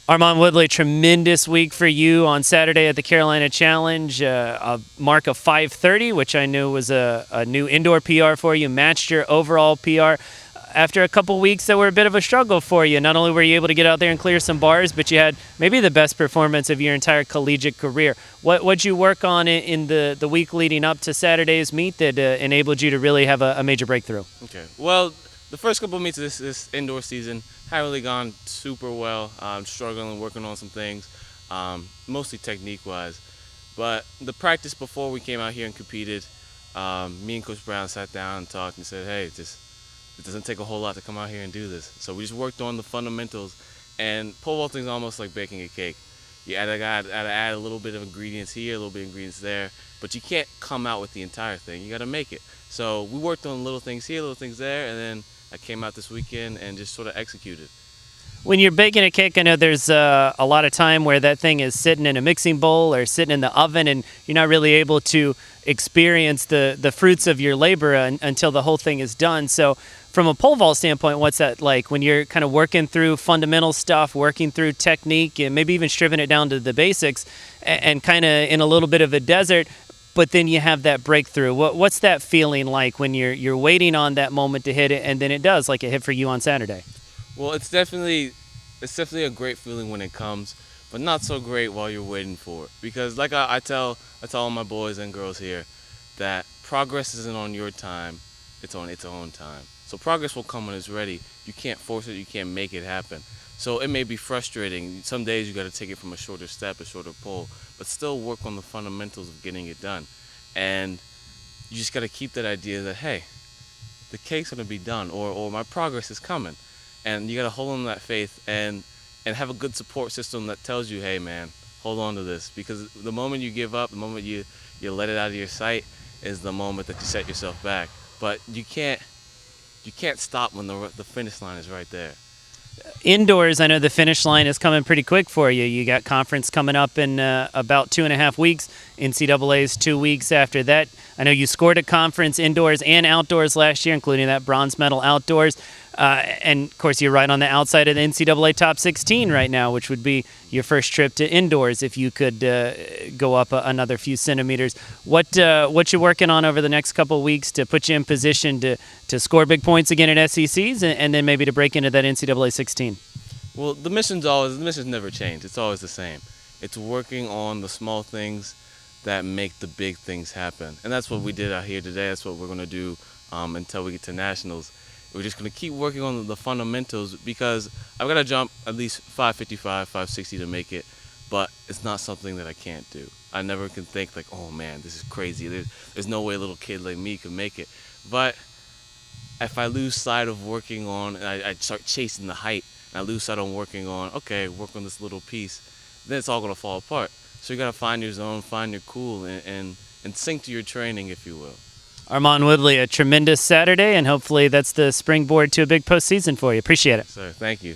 Armand Woodley, tremendous week for you on Saturday at the Carolina Challenge. A mark of 5:30, which I knew was a new indoor PR for you, matched your overall PR. After a couple weeks that were a bit of a struggle for you, not only were you able to get out there and clear some bars, but you had maybe the best performance of your entire collegiate career. What'd you work on in the week leading up to Saturday's meet that enabled you to really have a major breakthrough? Okay. Well, the first couple of meets of this indoor season haven't really gone super well. I'm struggling, working on some things, mostly technique-wise. But the practice before we came out here and competed, me and Coach Brown sat down and talked and said, hey, it doesn't take a whole lot to come out here and do this. So we just worked on the fundamentals, and pole vaulting is almost like baking a cake. You gotta add a little bit of ingredients here, a little bit of ingredients there, but you can't come out with the entire thing. You gotta make it. So we worked on little things here, little things there, and then I came out this weekend and just sort of executed. When you're baking a cake, I know there's a lot of time where that thing is sitting in a mixing bowl or sitting in the oven, and you're not really able to experience the fruits of your labor until the whole thing is done. So from a pole vault standpoint, what's that like when you're kind of working through fundamental stuff, working through technique, and maybe even stripping it down to the basics and kind of in a little bit of a desert, but then you have that breakthrough? What's that feeling like when you're waiting on that moment to hit it, and then it does, like it hit for you on Saturday? Well, it's definitely a great feeling when it comes, but not so great while you're waiting for it. Because like I tell all my boys and girls here that progress isn't on your time, it's on its own time. So progress will come when it's ready. You can't force it, you can't make it happen. So it may be frustrating. Some days you got to take it from a shorter step, a shorter pull, but still work on the fundamentals of getting it done. And you just got to keep that idea that, hey, the cake's going to be done, or my progress is coming. And you got to hold on to that faith and have a good support system that tells you, hey, man, hold on to this. Because the moment you give up, the moment you let it out of your sight is the moment that you set yourself back. But you can't stop when the finish line is right there. Indoors, I know the finish line is coming pretty quick for you. You got conference coming up in about 2.5 weeks. NCAA's 2 weeks after that. I know you scored at conference indoors and outdoors last year, including that bronze medal outdoors. And, of course, you're right on the outside of the NCAA top 16 right now, which would be your first trip to indoors if you could go up another few centimeters. What you working on over the next couple of weeks to put you in position to score big points again at SECs and then maybe to break into that NCAA 16? Well, the mission's never changed. It's always the same. It's working on the small things that make the big things happen. And that's what we did out here today. That's what we're going to do until we get to nationals. We're just going to keep working on the fundamentals because I've got to jump at least 555, 560 to make it, but it's not something that I can't do. I never can think like, oh man, this is crazy. There's no way a little kid like me can make it. But if I lose sight of working on, and I start chasing the height, and I lose sight on working on, okay, work on this little piece, then it's all going to fall apart. So you got to find your zone, find your cool, and sync to your training, if you will. Armand Woodley, a tremendous Saturday, and hopefully that's the springboard to a big postseason for you. Appreciate it. Sir, thank you.